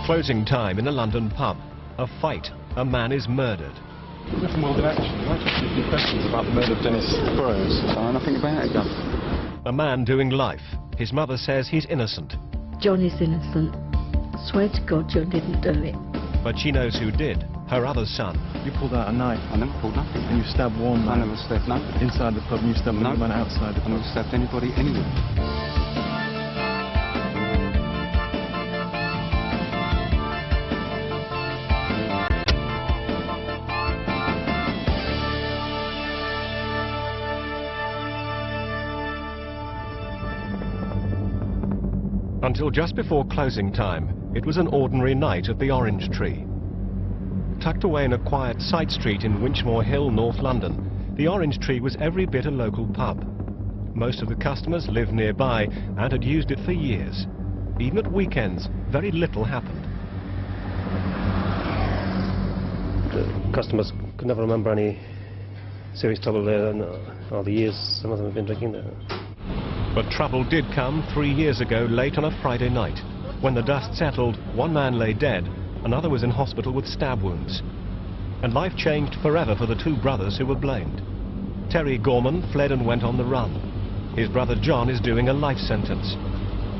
Closing time in a London pub. A fight. A man is murdered. Nothing more than action. I just have a few questions about the murder of Dennis Burrows. I know nothing about it, Gun. A man doing life. His mother says he's innocent. John is innocent. I swear to God, John didn't do it. But she knows who did. Her other son. You pulled out a knife. I never pulled nothing. And you stabbed one man. I never stabbed nobody. Inside the pub, and you stabbed another man outside the pub. I never stabbed anybody anywhere. Until just before closing time, it was an ordinary night at the Orange Tree. Tucked away in a quiet side street in Winchmore Hill, North London, the Orange Tree was every bit a local pub. Most of the customers lived nearby and had used it for years. Even at weekends, very little happened. The customers could never remember any serious trouble there in all the years some of them have been drinking there. But trouble did come 3 years ago late on a Friday night. When the dust settled, one man lay dead, another was in hospital with stab wounds. And life changed forever for the two brothers who were blamed. Terry Gorman fled and went on the run. His brother John is doing a life sentence.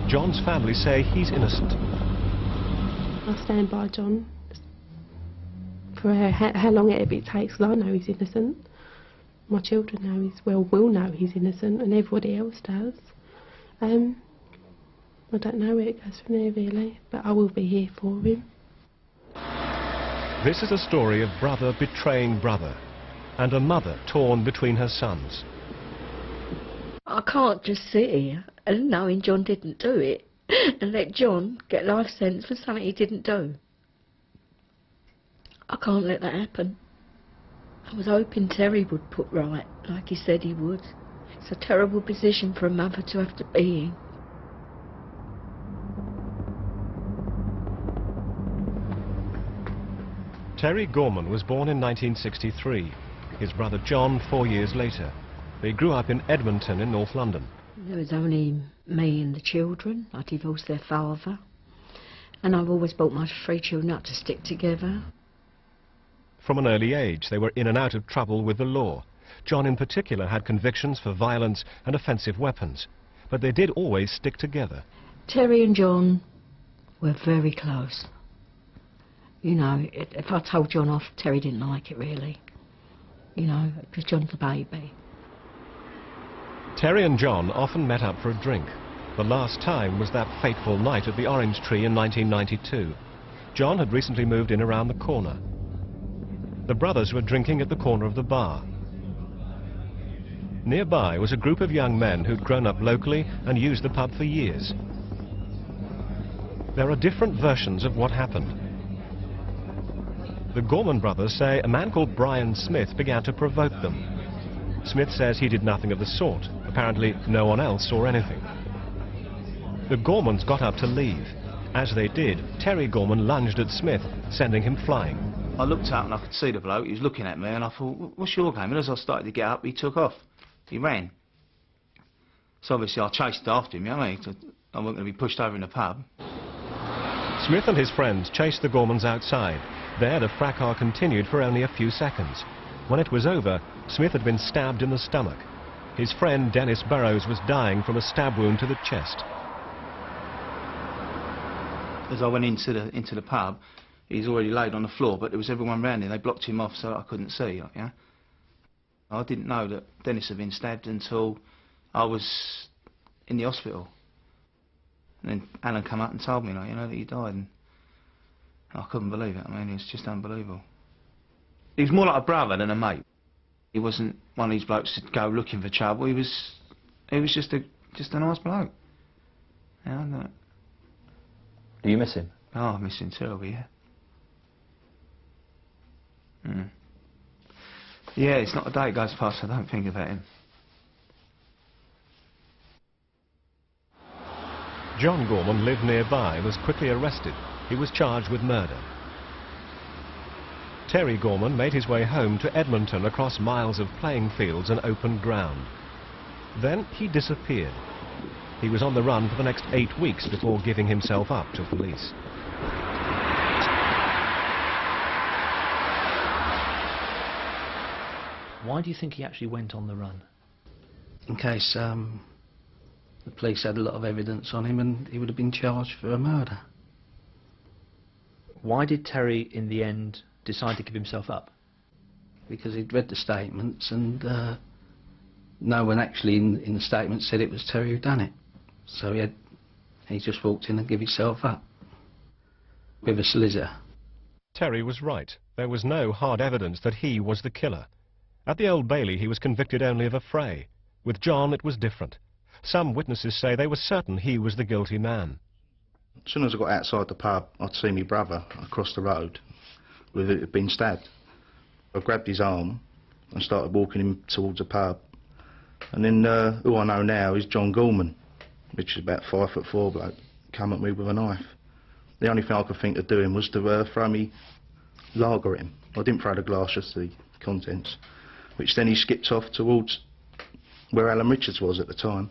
John's family say he's innocent. I stand by John for how long it takes, because I know he's innocent. My children know will know he's innocent, and everybody else does. I don't know where it goes from there really, but I will be here for him. This is a story of brother betraying brother, and a mother torn between her sons. I can't just sit here and knowing John didn't do it and let John get life sentence for something he didn't do. I can't let that happen. I was hoping Terry would put right, like he said he would. It's a terrible position for a mother to have to be in. Terry Gorman was born in 1963. His brother John 4 years later. They grew up in Edmonton in North London. There was only me and the children. I divorced their father. And I've always brought my 3 children up to stick together. From an early age, they were in and out of trouble with the law. John in particular had convictions for violence and offensive weapons. But they did always stick together. Terry and John were very close. You know, if I told John off, Terry didn't like it really. You know, because John's a baby. Terry and John often met up for a drink. The last time was that fateful night at the Orange Tree in 1992. John had recently moved in around the corner. The brothers were drinking at the corner of the bar. Nearby was a group of young men who'd grown up locally and used the pub for years. There are different versions of what happened. The Gorman brothers say a man called Brian Smith began to provoke them. Smith says he did nothing of the sort. Apparently no one else saw anything. The Gormans got up to leave. As they did, Terry Gorman lunged at Smith, sending him flying. I looked up and I could see the bloke. He was looking at me and I thought, what's your game? And as I started to get up, he took off. He ran. So obviously I chased after him, you know what I mean? I wasn't going to be pushed over in the pub. Smith and his friends chased the Gormans outside. There, the fracas continued for only a few seconds. When it was over, Smith had been stabbed in the stomach. His friend Dennis Burrows was dying from a stab wound to the chest. As I went into the pub, he's already laid on the floor, but there was everyone round him. They blocked him off so I couldn't see. Yeah? I didn't know that Dennis had been stabbed until I was in the hospital. And then Alan came up and told me, like, you know, that he died. And I couldn't believe it. I mean, it was just unbelievable. He was more like a brother than a mate. He wasn't one of these blokes to go looking for trouble. He was just a nice bloke. Yeah, Do you miss him? Oh, I miss him terribly, yeah. Yeah, it's not a day goes past I don't think about him. John Gorman lived nearby and was quickly arrested. He was charged with murder. Terry Gorman made his way home to Edmonton across miles of playing fields and open ground. Then he disappeared. He was on the run for the next 8 weeks before giving himself up to police. Why do you think he actually went on the run? In case the police had a lot of evidence on him and he would have been charged for a murder. Why did Terry, in the end, decide to give himself up? Because he'd read the statements and no one actually in the statement said it was Terry who done it. So he just walked in and gave himself up with a solicitor. Terry was right. There was no hard evidence that he was the killer. At the Old Bailey, he was convicted only of a fray. With John, it was different. Some witnesses say they were certain he was the guilty man. As soon as I got outside the pub, I'd see my brother across the road with it being stabbed. I grabbed his arm and started walking him towards the pub. And then who I know now is John Gorman, which is about 5'4" bloke, come at me with a knife. The only thing I could think of doing was to throw me lager at him. I didn't throw the glass, just the contents, which then he skipped off towards where Alan Richards was at the time.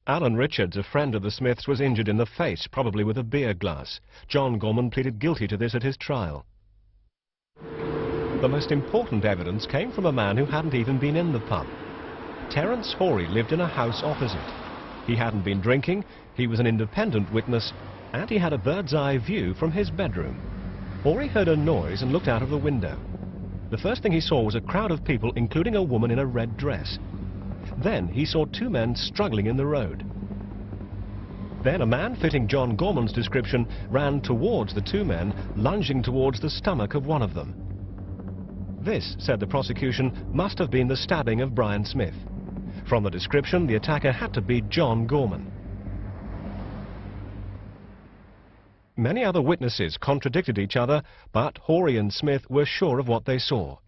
Alan Richards, a friend of the Smiths, was injured in the face, probably with a beer glass. John Gorman pleaded guilty to this at his trial. The most important evidence came from a man who hadn't even been in the pub. Terence Horey lived in a house opposite. He hadn't been drinking, he was an independent witness, and he had a bird's-eye view from his bedroom. Horey heard a noise and looked out of the window. The first thing he saw was a crowd of people, including a woman in a red dress. Then he saw two men struggling in the road. Then a man fitting John Gorman's description ran towards the two men, lunging towards the stomach of one of them. This, said the prosecution, must have been the stabbing of Brian Smith. From the description, the attacker had to be John Gorman. Many other witnesses contradicted each other, but Horey and Smith were sure of what they saw.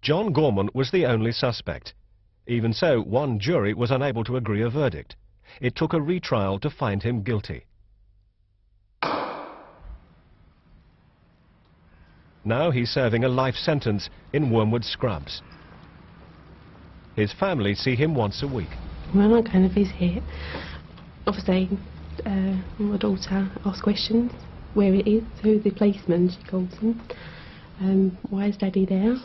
John Gorman was the only suspect. Even so, one jury was unable to agree a verdict. It took a retrial to find him guilty. Now he's serving a life sentence in Wormwood Scrubs. His family see him once a week. When I go to visit, obviously my daughter asks questions, where it is, who the policeman, she calls them, why is Daddy there?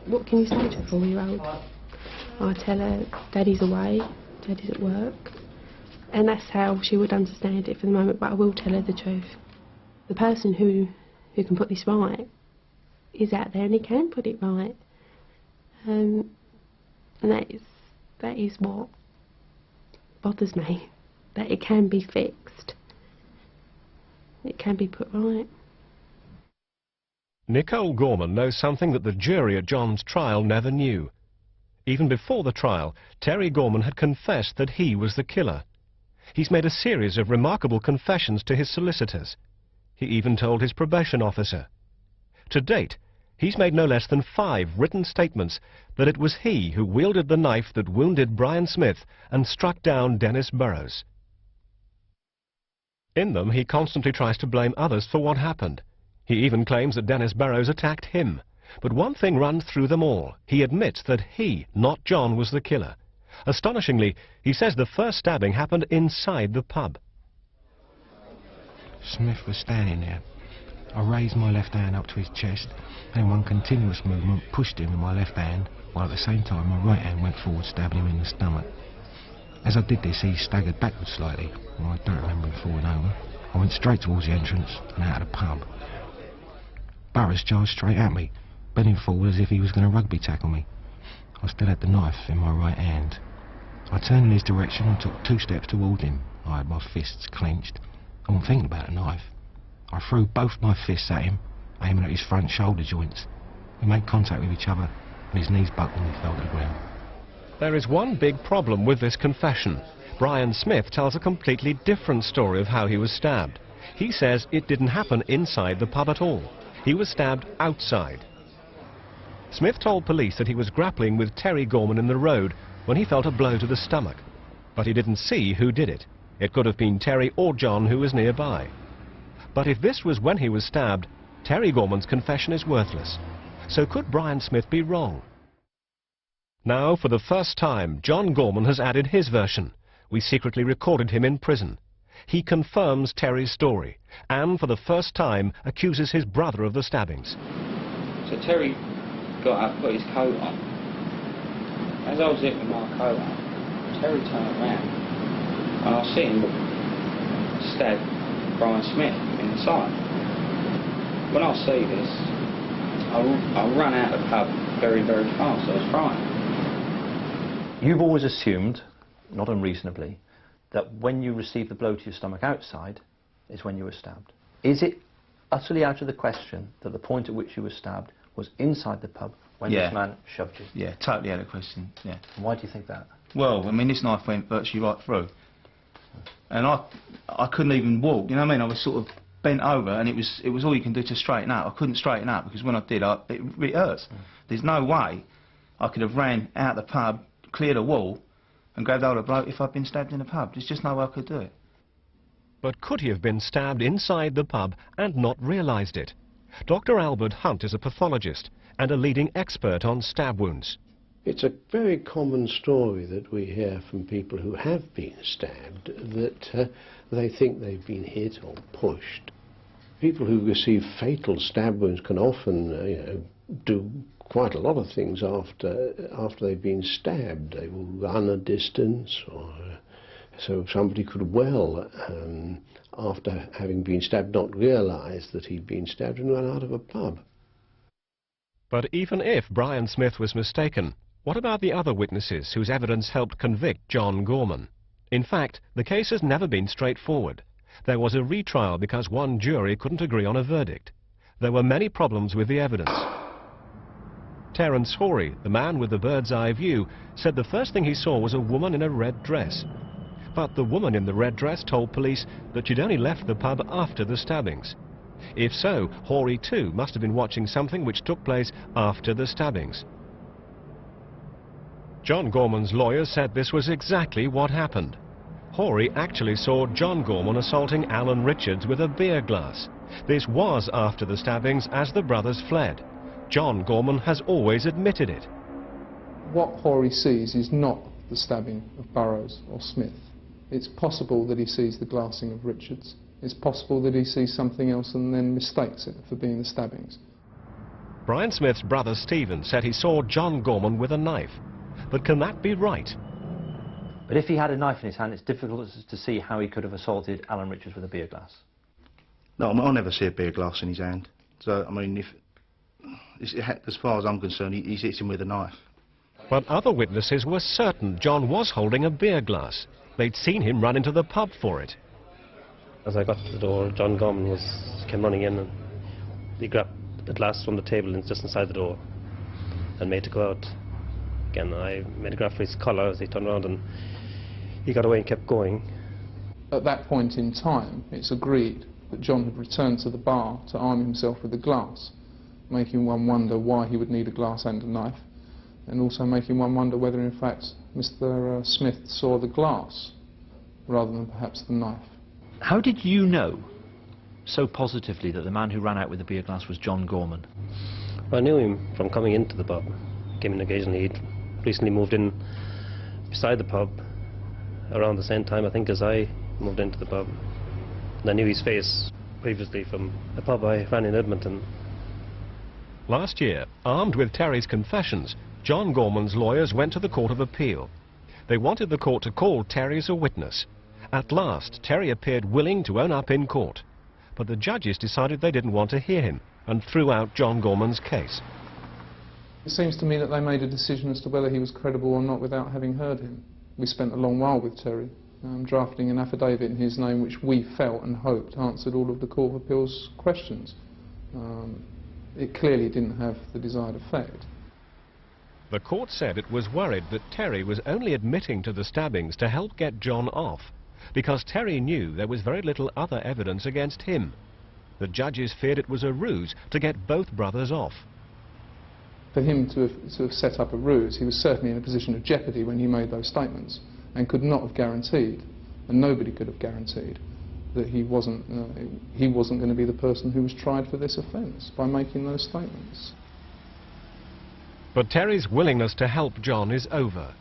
What can you say to a 4-year-old? I tell her Daddy's away, Daddy's at work, and that's how she would understand it for the moment, but I will tell her the truth. The person who can put this right is out there and he can put it right. And that is what bothers me, that it can be fixed. It can be put right. Nicole Gorman knows something that the jury at John's trial never knew. Even before the trial, Terry Gorman had confessed that he was the killer. He's made a series of remarkable confessions to his solicitors. He even told his probation officer. To date, he's made no less than 5 written statements that it was he who wielded the knife that wounded Brian Smith and struck down Dennis Burrows. In them, he constantly tries to blame others for what happened. He even claims that Dennis Burrows attacked him. But one thing runs through them all. He admits that he, not John, was the killer. Astonishingly, he says the first stabbing happened inside the pub. Smith was standing there. I raised my left hand up to his chest, and in one continuous movement pushed him with my left hand, while at the same time my right hand went forward, stabbing him in the stomach. As I did this, he staggered backwards slightly, and I don't remember him falling over. I went straight towards the entrance and out of the pub. Burrows charged straight at me, bending forward as if he was going to rugby tackle me. I still had the knife in my right hand. I turned in his direction and took 2 steps towards him. I had my fists clenched. I wasn't thinking about a knife. I threw both my fists at him, aiming at his front shoulder joints. We made contact with each other, and his knees buckled and he fell to the ground. There is one big problem with this confession. Brian Smith tells a completely different story of how he was stabbed. He says it didn't happen inside the pub at all. He was stabbed outside. Smith told police that he was grappling with Terry Gorman in the road when he felt a blow to the stomach. But he didn't see who did it. It could have been Terry or John, who was nearby. But if this was when he was stabbed, Terry Gorman's confession is worthless. So could Brian Smith be wrong? Now, for the first time, John Gorman has added his version. We secretly recorded him in prison. He confirms Terry's story, and for the first time accuses his brother of the stabbings. So Terry got up, put his coat on. As I was zipping my coat on, Terry turned around and I see him stab Brian Smith in the side. When I see this, I run out of the pub very, very fast. I was frightened. You've always assumed, not unreasonably, that when you received the blow to your stomach outside is when you were stabbed. Is it utterly out of the question that the point at which you were stabbed was inside the pub when this man shoved you? Yeah, totally out of the question, yeah. And why do you think that? Well, I mean, this knife went virtually right through. And I couldn't even walk, you know what I mean? I was sort of bent over, and it was all you can do to straighten out. I couldn't straighten out because when I did, it hurts. There's no way I could have ran out the pub, cleared a wall, and grabbed hold of a bloke if I'd been stabbed in the pub. There's just no way I could do it. But could he have been stabbed inside the pub and not realised it? Dr. Albert Hunt is a pathologist and a leading expert on stab wounds. It's a very common story that we hear from people who have been stabbed, that they think they've been hit or pushed. People who receive fatal stab wounds can often do quite a lot of things after they've been stabbed. They will run a distance, or so somebody could well, after having been stabbed, not realise that he'd been stabbed and run out of a pub. But even if Brian Smith was mistaken, what about the other witnesses whose evidence helped convict John Gorman? In fact, the case has never been straightforward. There was a retrial because one jury couldn't agree on a verdict. There were many problems with the evidence. Terence Horey, the man with the bird's eye view, said the first thing he saw was a woman in a red dress. But the woman in the red dress told police that she'd only left the pub after the stabbings. If so, Horey too must have been watching something which took place after the stabbings. John Gorman's lawyers said this was exactly what happened. Horey actually saw John Gorman assaulting Alan Richards with a beer glass. This was after the stabbings as the brothers fled. John Gorman has always admitted it. What Horey sees is not the stabbing of Burrows or Smith. It's possible that he sees the glassing of Richards. It's possible that he sees something else and then mistakes it for being the stabbings. Brian Smith's brother Stephen said he saw John Gorman with a knife. But can that be right? But if he had a knife in his hand, it's difficult to see how he could have assaulted Alan Richards with a beer glass. No, I'll never see a beer glass in his hand. So, I mean, as far as I'm concerned, he hits him with a knife. But other witnesses were certain John was holding a beer glass. They'd seen him run into the pub for it. As I got to the door, John Gorman came running in, and he grabbed the glass from the table and just inside the door and made to go out. Again, I made a grab for his collar as he turned around, and he got away and kept going. At that point in time, it's agreed that John had returned to the bar to arm himself with a glass, making one wonder why he would need a glass and a knife, and also making one wonder whether in fact Mr. Smith saw the glass rather than perhaps the knife. How did you know so positively that the man who ran out with the beer glass was John Gorman? I knew him from coming into the pub. Came in occasionally. He'd recently moved in beside the pub around the same time, I think, as I moved into the pub. And I knew his face previously from a pub I ran in Edmonton. Last year, armed with Terry's confessions, John Gorman's lawyers went to the Court of Appeal. They wanted the court to call Terry as a witness. At last, Terry appeared willing to own up in court. But the judges decided they didn't want to hear him and threw out John Gorman's case. It seems to me that they made a decision as to whether he was credible or not without having heard him. We spent a long while with Terry, drafting an affidavit in his name which we felt and hoped answered all of the Court of Appeal's questions. It clearly didn't have the desired effect. The court said it was worried that Terry was only admitting to the stabbings to help get John off, because Terry knew there was very little other evidence against him. The judges feared it was a ruse to get both brothers off. For him to have set up a ruse, he was certainly in a position of jeopardy when he made those statements, and could not have guaranteed, and nobody could have guaranteed, that he wasn't going to be the person who was tried for this offence by making those statements. But Terry's willingness to help John is over.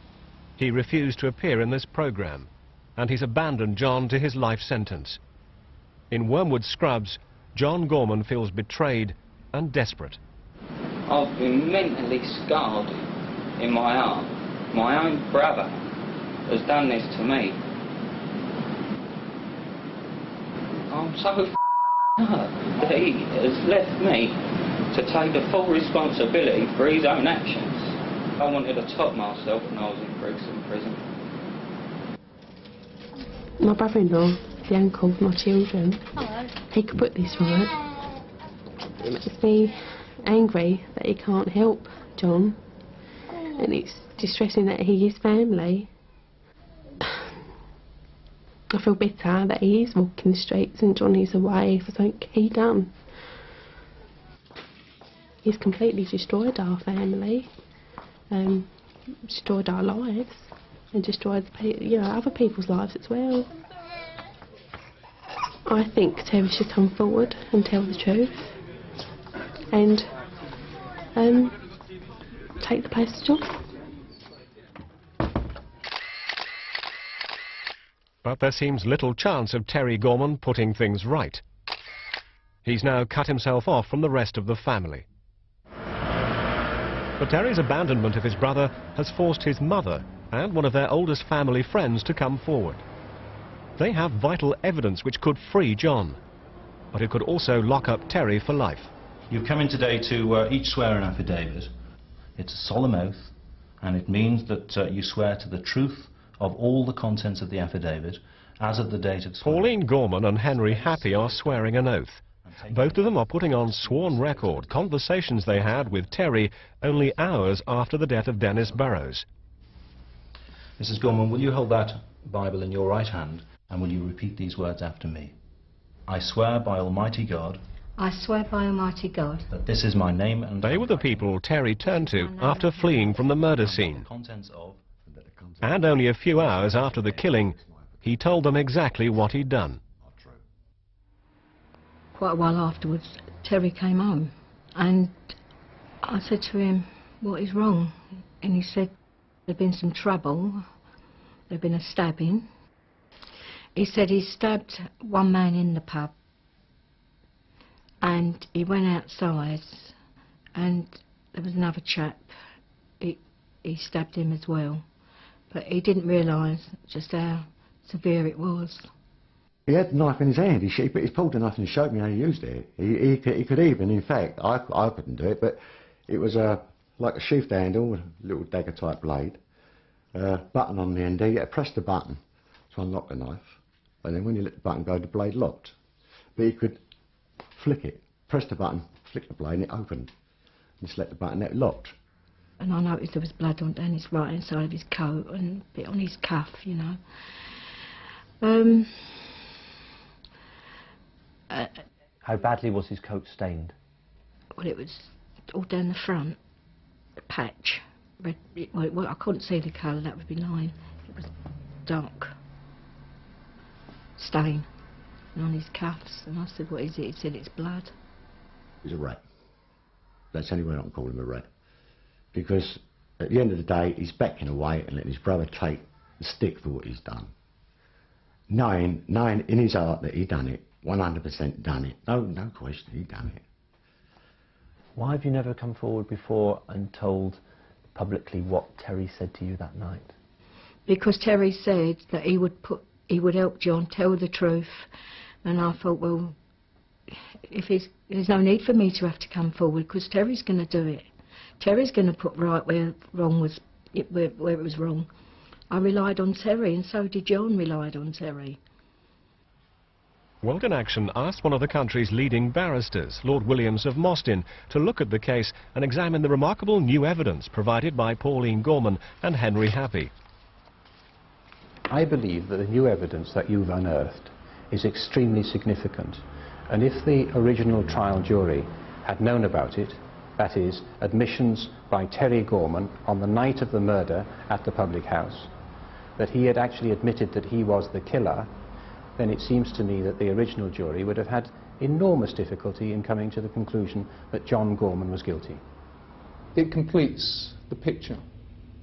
He refused to appear in this programme, and he's abandoned John to his life sentence. In Wormwood Scrubs, John Gorman feels betrayed and desperate. I've been mentally scarred in my heart. My own brother has done this to me. I'm so hurt that he has left me to take the full responsibility for his own actions. I wanted to top myself when I was in Brixton prison. My brother-in-law, the uncle of my children, he could put this right. It makes me angry that he can't help John, and it's distressing that he is family. I feel bitter that he is walking the streets and John is away for something he done. He's completely destroyed our family, destroyed our lives, and destroyed other people's lives as well. I think Terry should come forward and tell the truth, and take the place of John. But there seems little chance of Terry Gorman putting things right. He's now cut himself off from the rest of the family. But Terry's abandonment of his brother has forced his mother and one of their oldest family friends to come forward. They have vital evidence which could free John, but it could also lock up Terry for life. You've come in today to each swear an affidavit. It's a solemn oath, and it means that you swear to the truth of all the contents of the affidavit as of the date of swearing. Pauline Gorman and Henry Happy are swearing an oath. Both of them are putting on sworn record conversations they had with Terry only hours after the death of Dennis Burrows. Mrs. Gorman, will you hold that Bible in your right hand, and will you repeat these words after me? I swear by Almighty God. I swear by Almighty God. That this is my name and... They were the people Terry turned to after fleeing from the murder scene. And only a few hours after the killing, he told them exactly what he'd done. Quite a while afterwards, Terry came home, and I said to him, "What is wrong?" And he said, "There'd been some trouble, there'd been a stabbing." He said he stabbed one man in the pub, and he went outside, and there was another chap, he stabbed him as well, but he didn't realise just how severe it was. He had the knife in his hand. He pulled the knife and showed me how he used it. He could even, in fact, I couldn't do it, but it was like a sheath handle, a little dagger type blade, button on the end there. You had to press the button to unlock the knife, and then when you let the button go, the blade locked. But you could flick it, press the button, flick the blade, and it opened. And just let the button, it locked. And I noticed there was blood on down his right hand side of his coat and a bit on his cuff, you know. How badly was his coat stained? Well, it was all down the front, a patch. Red, well, I couldn't see the colour, that would be lying. It was dark stain and on his cuffs. And I said, "What is it?" He said, "It's blood." He's a rat. That's the only way I can call him a rat. Because at the end of the day, he's backing away and letting his brother take the stick for what he's done. Knowing in his heart that he done it, 100% done it. No question, he done it. Why have you never come forward before and told publicly what Terry said to you that night? Because Terry said that he would help John tell the truth, and I thought, well, there's no need for me to have to come forward because Terry's going to do it. Terry's going to put right where it was wrong. I relied on Terry, and so did John relied on Terry. World in Action asked one of the country's leading barristers, Lord Williams of Mostyn, to look at the case and examine the remarkable new evidence provided by Pauline Gorman and Henry Happy. I believe that the new evidence that you've unearthed is extremely significant, and if the original trial jury had known about it, that is, admissions by Terry Gorman on the night of the murder at the public house, that he had actually admitted that he was the killer, then it seems to me that the original jury would have had enormous difficulty in coming to the conclusion that John Gorman was guilty. It completes the picture,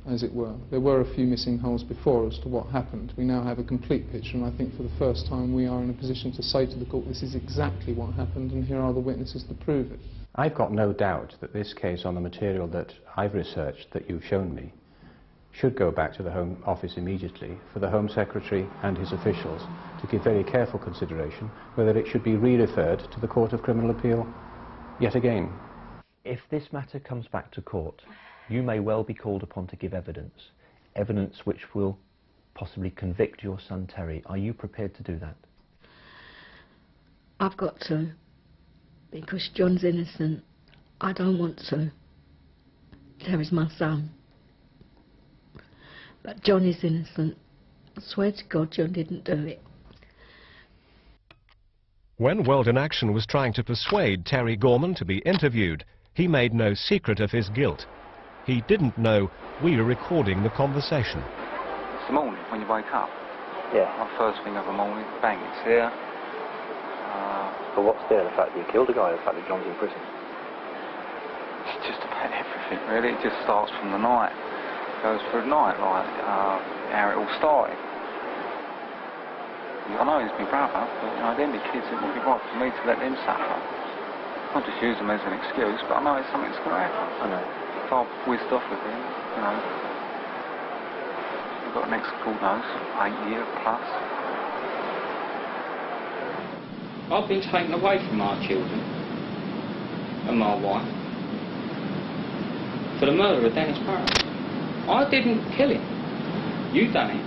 as it were. There were a few missing holes before as to what happened. We now have a complete picture, and I think for the first time we are in a position to say to the court, this is exactly what happened and here are the witnesses to prove it. I've got no doubt that this case, on the material that I've researched that you've shown me, should go back to the Home Office immediately for the Home Secretary and his officials to give very careful consideration whether it should be re-referred to the Court of Criminal Appeal yet again. If this matter comes back to court, you may well be called upon to give evidence, evidence which will possibly convict your son Terry. Are you prepared to do that? I've got to, because John's innocent. I don't want to. Terry's my son. But John is innocent. I swear to God, John didn't do it. When World in Action was trying to persuade Terry Gorman to be interviewed, he made no secret of his guilt. He didn't know we were recording the conversation. It's the morning when you wake up. Yeah. My first thing of the morning, bang, it's here. But what's there? The fact that you killed a guy, the fact that John's in prison? It's just about everything, really. It just starts from the night. It goes through the night, like how it all started. I know he's my brother, but you know, them be kids, it wouldn't be right for me to let them suffer. Not just use them as an excuse, but I know it's something that's going to happen. I know. If I've whizzed off with him, you know, we've got an next call nose, 8 years plus. I've been taken away from my children and my wife for the murder of Dennis Burrows. I didn't kill him. You done it.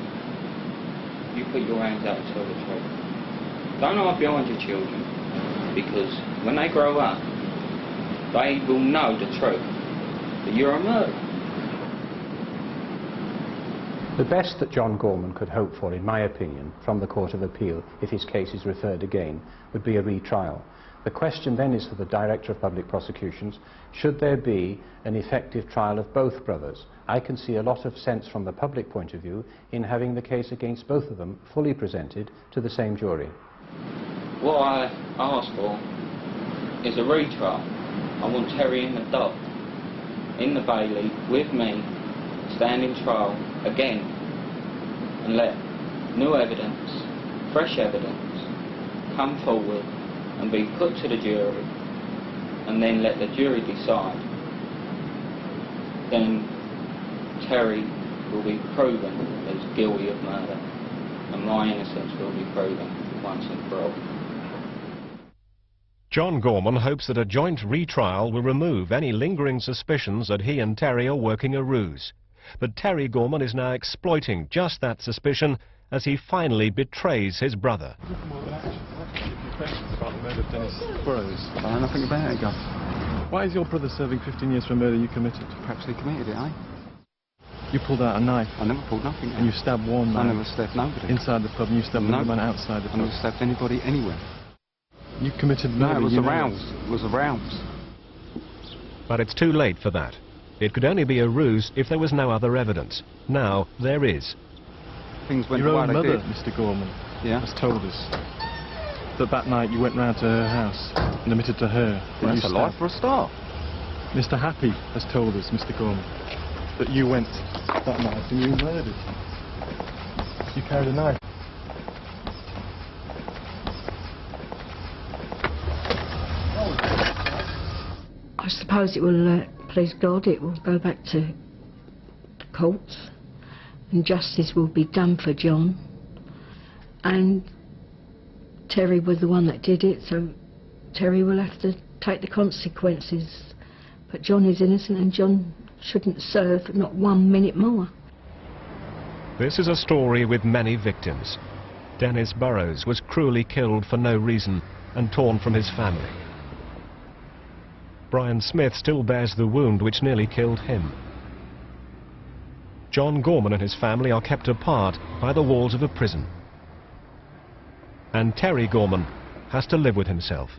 You put your hands out and tell the truth. Don't hide behind your children, because when they grow up, they will know the truth, that you're a murderer. The best that John Gorman could hope for, in my opinion, from the Court of Appeal, if his case is referred again, would be a retrial. The question then is for the Director of Public Prosecutions, should there be an effective trial of both brothers? I can see a lot of sense from the public point of view in having the case against both of them fully presented to the same jury. What I ask for is a retrial. I want Terry in the dock, in the Bailey, with me, standing trial again, and let new evidence, fresh evidence, come forward and be put to the jury, and then let the jury decide. Then Terry will be proven as guilty of murder, and my innocence will be proven once and for all. John Gorman hopes that a joint retrial will remove any lingering suspicions that he and Terry are working a ruse. But Terry Gorman is now exploiting just that suspicion as he finally betrays his brother. About the murder of Dennis Burrows. I know nothing about it, Gov. Why is your brother serving 15 years for a murder you committed? Perhaps he committed it, eh? You pulled out a knife. I never pulled nothing. And you stabbed one man. I never stabbed nobody. Inside the pub, and you stabbed another man outside the pub. I never stabbed anybody anywhere. You committed murder. No, it was the rounds. It was the rounds. But it's too late for that. It could only be a ruse if there was no other evidence. Now there is. Things went Your own own mother, Mr. Gorman, has told us that night you went round to her house and admitted to her that That's a lie for a start. Mr. Happy has told us, Mr. Gorman, that you went that night and you murdered. You carried a knife. I suppose it will, please God, it will go back to the courts and justice will be done for John. And Terry was the one that did it, so Terry will have to take the consequences. But John is innocent and John shouldn't serve not 1 minute more. This is a story with many victims. Dennis Burrows was cruelly killed for no reason and torn from his family. Brian Smith still bears the wound which nearly killed him. John Gorman and his family are kept apart by the walls of a prison. And Terry Gorman has to live with himself.